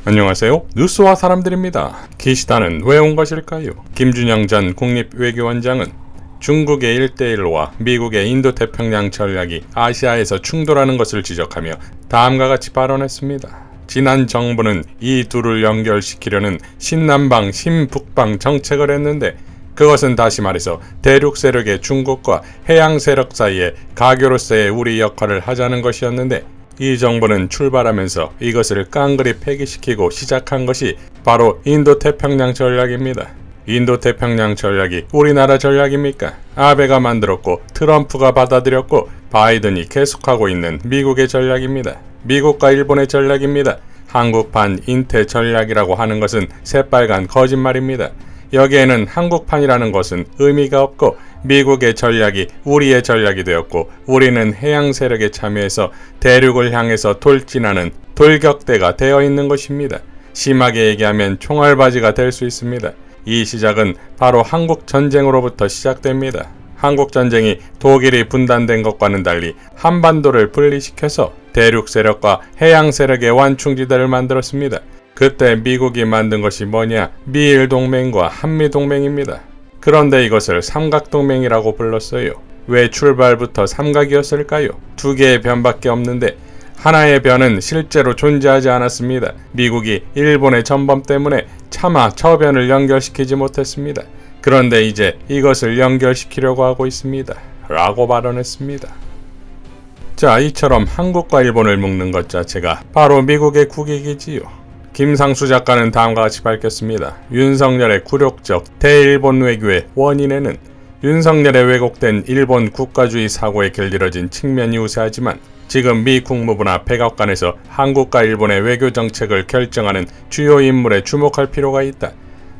안녕하세요. 뉴스와 사람들입니다. 기시다는 왜 온 것일까요? 김준영 전 국립외교원장은 중국의 1대1과 미국의 인도태평양 전략이 아시아에서 충돌하는 것을 지적하며 다음과 같이 발언했습니다. 지난 정부는 이 둘을 연결시키려는 신남방, 신북방 정책을 했는데 그것은 다시 말해서 대륙 세력의 중국과 해양 세력 사이에 가교로서의 우리 역할을 하자는 것이었는데 이 정부는 출발하면서 이것을 깡그리 폐기시키고 시작한 것이 바로 인도태평양 전략입니다. 인도태평양 전략이 우리나라 전략입니까? 아베가 만들었고 트럼프가 받아들였고 바이든이 계속하고 있는 미국의 전략입니다. 미국과 일본의 전략입니다. 한국판 인태 전략이라고 하는 것은 새빨간 거짓말입니다. 여기에는 한국판이라는 것은 의미가 없고 미국의 전략이 우리의 전략이 되었고 우리는 해양 세력에 참여해서 대륙을 향해서 돌진하는 돌격대가 되어 있는 것입니다. 심하게 얘기하면 총알바지가 될 수 있습니다. 이 시작은 바로 한국전쟁으로부터 시작됩니다. 한국전쟁이 독일이 분단된 것과는 달리 한반도를 분리시켜서 대륙 세력과 해양 세력의 완충지대를 만들었습니다. 그때 미국이 만든 것이 뭐냐? 미일동맹과 한미동맹입니다. 그런데 이것을 삼각동맹이라고 불렀어요. 왜 출발부터 삼각이었을까요? 두 개의 변밖에 없는데 하나의 변은 실제로 존재하지 않았습니다. 미국이 일본의 전범 때문에 차마 저 변을 연결시키지 못했습니다. 그런데 이제 이것을 연결시키려고 하고 있습니다. 라고 발언했습니다. 자, 이처럼 한국과 일본을 묶는 것 자체가 바로 미국의 국익이지요. 김상수 작가는 다음과 같이 밝혔습니다. 윤석열의 굴욕적 대일본 외교의 원인에는 윤석열의 왜곡된 일본 국가주의 사고에 길들여진 측면이 우세하지만 지금 미 국무부나 백악관에서 한국과 일본의 외교 정책을 결정하는 주요 인물에 주목할 필요가 있다.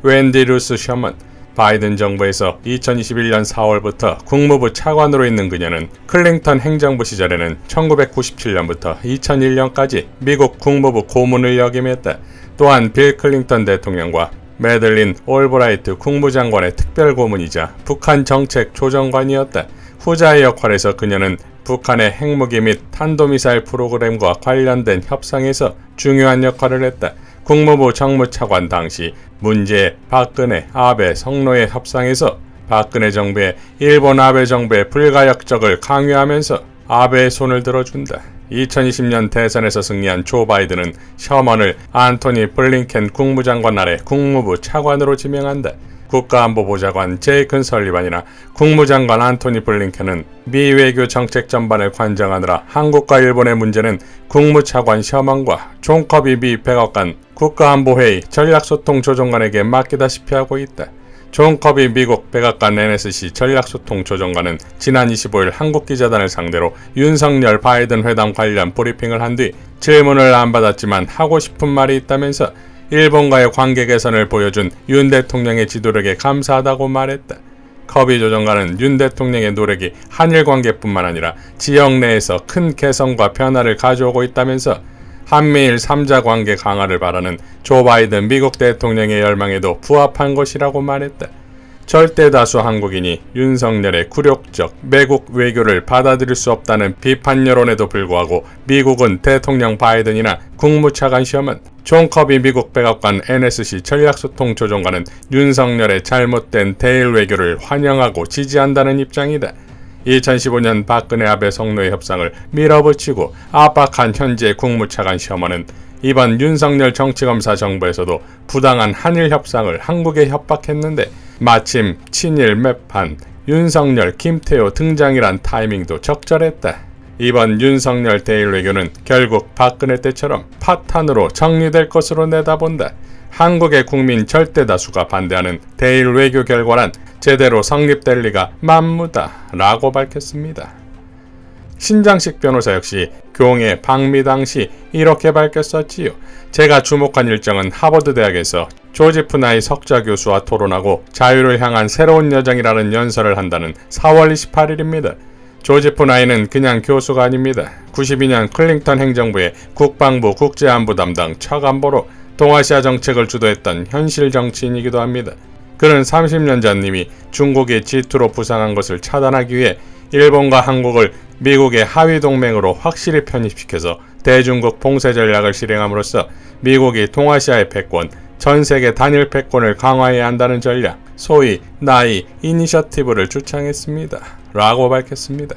웬디 루스 셔먼, 바이든 정부에서 2021년 4월부터 국무부 차관으로 있는 그녀는 클링턴 행정부 시절에는 1997년부터 2001년까지 미국 국무부 고문을 역임했다. 또한 빌 클링턴 대통령과 매들린 올브라이트 국무장관의 특별고문이자 북한 정책 조정관이었다. 후자의 역할에서 그녀는 북한의 핵무기 및 탄도미사일 프로그램과 관련된 협상에서 중요한 역할을 했다. 국무부 정무차관 당시 문재, 박근혜, 아베, 성노의 협상에서 박근혜 정부의 일본 아베 정부의 불가역적을 강요하면서 아베의 손을 들어준다. 2020년 대선에서 승리한 조 바이든은 셔먼을 안토니 블링켄 국무장관 아래 국무부 차관으로 지명한다. 국가안보보좌관 제이큰 설리반이나 국무장관 안토니 블링켄은 미 외교 정책 전반을 관장하느라 한국과 일본의 문제는 국무차관 셔먼과 존 커비 미 백악관 국가안보회의 전략소통조정관에게 맡기다시피 하고 있다. 존 커비 미국 백악관 NSC 전략소통조정관은 지난 25일 한국기자단을 상대로 윤석열 바이든 회담 관련 브리핑을 한 뒤 질문을 안 받았지만 하고 싶은 말이 있다면서 일본과의 관계 개선을 보여준 윤 대통령의 지도력에 감사하다고 말했다. 커비 조정관은 윤 대통령의 노력이 한일 관계뿐만 아니라 지역 내에서 큰 개선과 변화를 가져오고 있다면서 한미일 3자 관계 강화를 바라는 조 바이든 미국 대통령의 열망에도 부합한 것이라고 말했다. 절대 다수 한국인이 윤석열의 굴욕적 매국 외교를 받아들일 수 없다는 비판 여론에도 불구하고 미국은 대통령 바이든이나 국무차관 셔먼, 존 커비 미국 백악관 NSC 전략소통조정관은 윤석열의 잘못된 대일 외교를 환영하고 지지한다는 입장이다. 2015년 박근혜 아베 성노의 협상을 밀어붙이고 압박한 현재 국무차관 셔먼은 이번 윤석열 정치검사 정부에서도 부당한 한일 협상을 한국에 협박했는데 마침 친일 매판 윤석열 김태호 등장이란 타이밍도 적절했다. 이번 윤석열 대일 외교는 결국 박근혜 때처럼 파탄으로 정리될 것으로 내다본다. 한국의 국민 절대 다수가 반대하는 대일 외교 결과란 제대로 성립될 리가 만무다 라고 밝혔습니다. 신장식 변호사 역시 교웅의 방미 당시 이렇게 밝혔었지요. 제가 주목한 일정은 하버드 대학에서 조지프 나이 석좌 교수와 토론하고 자유를 향한 새로운 여정이라는 연설을 한다는 4월 28일입니다. 조지프 나이는 그냥 교수가 아닙니다. 92년 클링턴 행정부의 국방부 국제안보 담당 차관보로 동아시아 정책을 주도했던 현실 정치인이기도 합니다. 그는 30년 전 이미 중국이 G2로 부상한 것을 차단하기 위해 일본과 한국을 미국의 하위 동맹으로 확실히 편입시켜서 대중국 봉쇄 전략을 실행함으로써 미국이 동아시아의 패권, 전 세계 단일 패권을 강화해야 한다는 전략, 소위 나이 이니셔티브를 주창했습니다. 라고 밝혔습니다.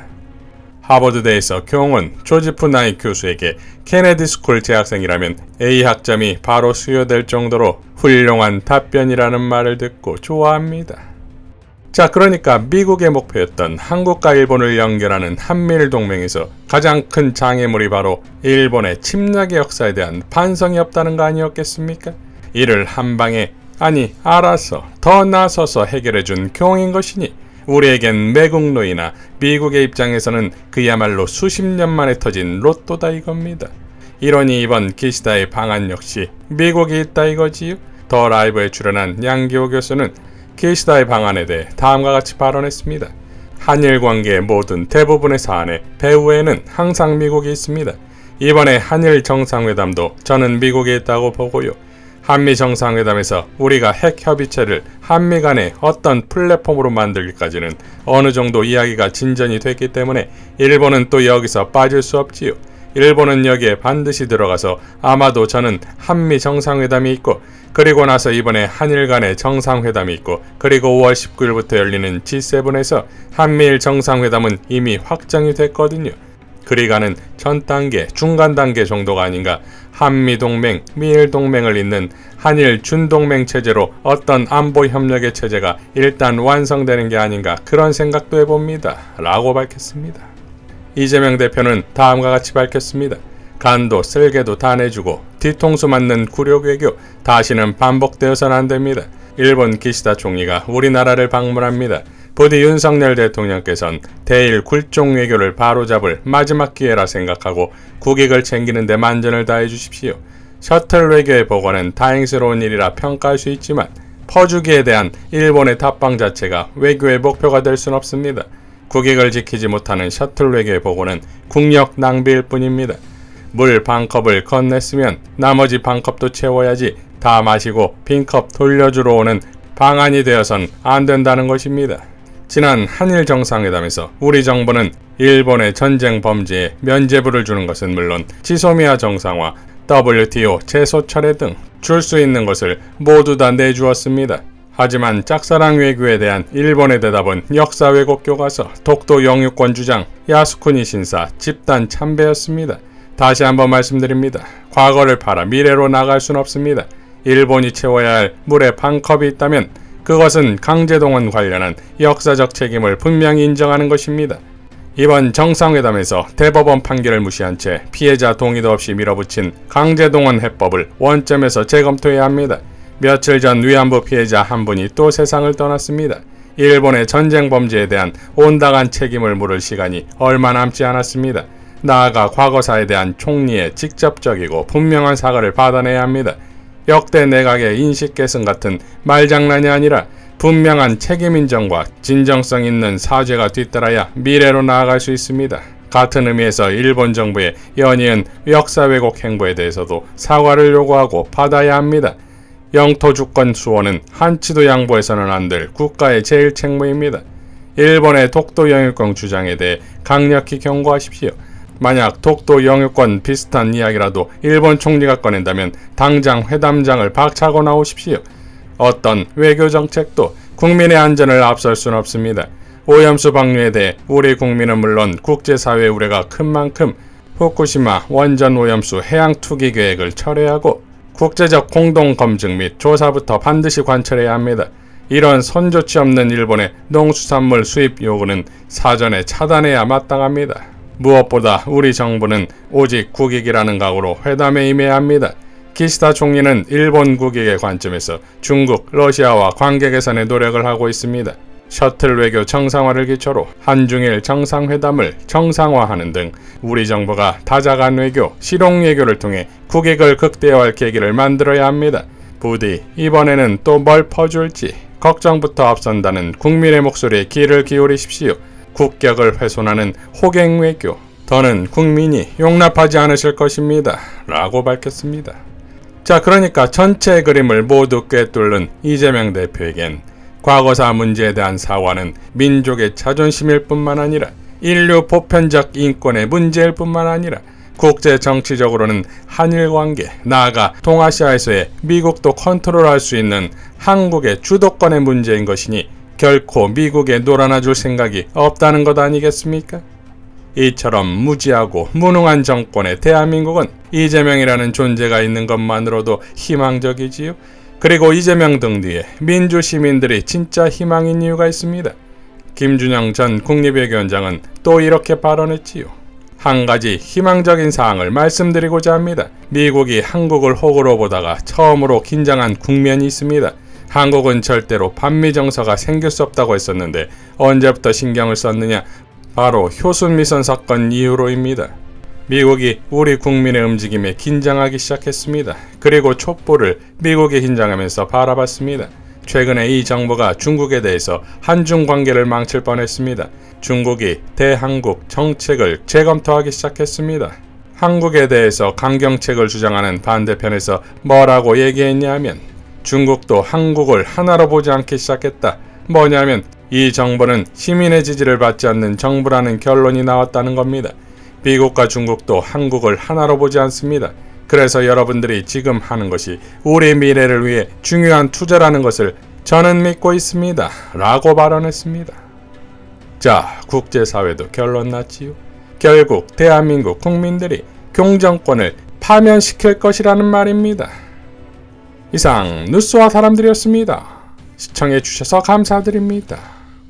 하버드대에서 교원 조지프 나이 교수에게 케네디 스쿨 재학생이라면 A 학점이 바로 수여될 정도로 훌륭한 답변이라는 말을 듣고 좋아합니다. 자, 그러니까 미국의 목표였던 한국과 일본을 연결하는 한미일동맹에서 가장 큰 장애물이 바로 일본의 침략의 역사에 대한 반성이 없다는 거 아니었겠습니까? 이를 한방에, 아니 알아서 더 나서서 해결해준 교황인 것이니 우리에겐 매국노이나 미국의 입장에서는 그야말로 수십 년 만에 터진 로또다 이겁니다. 이러니 이번 기시다의 방안 역시 미국이 있다 이거지요. 더 라이브에 출연한 양기호 교수는 기시다의 방안에 대해 다음과 같이 발언했습니다. 한일 관계의 모든 대부분의 사안에 배후에는 항상 미국이 있습니다. 이번에 한일 정상회담도 저는 미국에 있다고 보고요. 한미 정상회담에서 우리가 핵협의체를 한미 간의 어떤 플랫폼으로 만들기까지는 어느 정도 이야기가 진전이 됐기 때문에 일본은 또 여기서 빠질 수 없지요. 일본은 여기에 반드시 들어가서 아마도 저는 한미 정상회담이 있고 그리고 나서 이번에 한일 간의 정상회담이 있고 그리고 5월 19일부터 열리는 G7에서 한미일 정상회담은 이미 확정이 됐거든요. 그리가는 전 단계, 중간 단계 정도가 아닌가. 한미동맹, 미일동맹을 잇는 한일 준동맹 체제로 어떤 안보 협력의 체제가 일단 완성되는 게 아닌가 그런 생각도 해봅니다. 라고 밝혔습니다. 이재명 대표는 다음과 같이 밝혔습니다. 간도 쓸개도 다 내주고 뒤통수 맞는 굴욕 외교 다시는 반복되어서는 안 됩니다. 일본 기시다 총리가 우리나라를 방문합니다. 부디 윤석열 대통령께서는 대일 굴종 외교를 바로잡을 마지막 기회라 생각하고 국익을 챙기는 데 만전을 다해 주십시오. 셔틀 외교의 복원은 다행스러운 일이라 평가할 수 있지만 퍼주기에 대한 일본의 답방 자체가 외교의 목표가 될 순 없습니다. 국익을 지키지 못하는 셔틀 외교의 복원은 국력 낭비일 뿐입니다. 물 반컵을 건넸으면 나머지 반컵도 채워야지 다 마시고 빈컵 돌려주러 오는 방안이 되어선 안 된다는 것입니다. 지난 한일 정상회담에서 우리 정부는 일본의 전쟁 범죄에 면죄부를 주는 것은 물론 지소미아 정상화, WTO 재소철회 등 줄 수 있는 것을 모두 다 내주었습니다. 하지만 짝사랑 외교에 대한 일본의 대답은 역사 왜곡 교과서, 독도 영유권 주장, 야스쿠니 신사, 집단 참배였습니다. 다시 한번 말씀드립니다. 과거를 팔아 미래로 나갈 순 없습니다. 일본이 채워야 할 물의 반컵이 있다면 그것은 강제동원 관련한 역사적 책임을 분명히 인정하는 것입니다. 이번 정상회담에서 대법원 판결을 무시한 채 피해자 동의도 없이 밀어붙인 강제동원 해법을 원점에서 재검토해야 합니다. 며칠 전 위안부 피해자 한 분이 또 세상을 떠났습니다. 일본의 전쟁 범죄에 대한 온당한 책임을 물을 시간이 얼마 남지 않았습니다. 나아가 과거사에 대한 총리의 직접적이고 분명한 사과를 받아내야 합니다. 역대 내각의 인식 개선 같은 말장난이 아니라 분명한 책임 인정과 진정성 있는 사죄가 뒤따라야 미래로 나아갈 수 있습니다. 같은 의미에서 일본 정부의 연이은 역사 왜곡 행보에 대해서도 사과를 요구하고 받아야 합니다. 영토 주권 수호는 한치도 양보해서는 안 될 국가의 제일 책무입니다. 일본의 독도 영유권 주장에 대해 강력히 경고하십시오. 만약 독도 영유권 비슷한 이야기라도 일본 총리가 꺼낸다면 당장 회담장을 박차고 나오십시오. 어떤 외교 정책도 국민의 안전을 앞설 수는 없습니다. 오염수 방류에 대해 우리 국민은 물론 국제사회의 우려가 큰 만큼 후쿠시마 원전 오염수 해양 투기 계획을 철회하고 국제적 공동 검증 및 조사부터 반드시 관철해야 합니다. 이런 선조치 없는 일본의 농수산물 수입 요구는 사전에 차단해야 마땅합니다. 무엇보다 우리 정부는 오직 국익이라는 각오로 회담에 임해야 합니다. 기시다 총리는 일본 국익의 관점에서 중국, 러시아와 관계 개선에 노력을 하고 있습니다. 셔틀 외교 정상화를 기초로 한중일 정상회담을 정상화하는 등 우리 정부가 다자간 외교, 실용 외교를 통해 국익을 극대화할 계기를 만들어야 합니다. 부디 이번에는 또 뭘 퍼줄지 걱정부터 앞선다는 국민의 목소리에 귀를 기울이십시오. 국격을 훼손하는 호갱 외교, 더는 국민이 용납하지 않으실 것입니다. 라고 밝혔습니다. 자, 그러니까 전체 그림을 모두 꿰뚫는 이재명 대표에겐 과거사 문제에 대한 사과는 민족의 자존심일 뿐만 아니라 인류 보편적 인권의 문제일 뿐만 아니라 국제 정치적으로는 한일 관계, 나아가 동아시아에서의 미국도 컨트롤할 수 있는 한국의 주도권의 문제인 것이니 결코 미국에 놀아나줄 생각이 없다는 것 아니겠습니까? 이처럼 무지하고 무능한 정권의 대한민국은 이재명이라는 존재가 있는 것만으로도 희망적이지요. 그리고 이재명 등 뒤에 민주시민들이 진짜 희망인 이유가 있습니다. 김준영 전 국립외교원장은 또 이렇게 발언했지요. 한 가지 희망적인 사항을 말씀드리고자 합니다. 미국이 한국을 호구로 보다가 처음으로 긴장한 국면이 있습니다. 한국은 절대로 반미 정서가 생길 수 없다고 했었는데 언제부터 신경을 썼느냐? 바로 효순미선 사건 이후로입니다. 미국이 우리 국민의 움직임에 긴장하기 시작했습니다. 그리고 촛불을 미국에 긴장하면서 바라봤습니다. 최근에 이 정부가 중국에 대해서 한중 관계를 망칠 뻔했습니다. 중국이 대한국 정책을 재검토하기 시작했습니다. 한국에 대해서 강경책을 주장하는 반대편에서 뭐라고 얘기했냐면 중국도 한국을 하나로 보지 않기 시작했다. 뭐냐면 이 정부는 시민의 지지를 받지 않는 정부라는 결론이 나왔다는 겁니다. 미국과 중국도 한국을 하나로 보지 않습니다. 그래서 여러분들이 지금 하는 것이 우리 미래를 위해 중요한 투자라는 것을 저는 믿고 있습니다. 라고 발언했습니다. 자, 국제사회도 결론 났지요. 결국 대한민국 국민들이 공정권을 파면시킬 것이라는 말입니다. 이상 뉴스와 사람들이었습니다. 시청해주셔서 감사드립니다.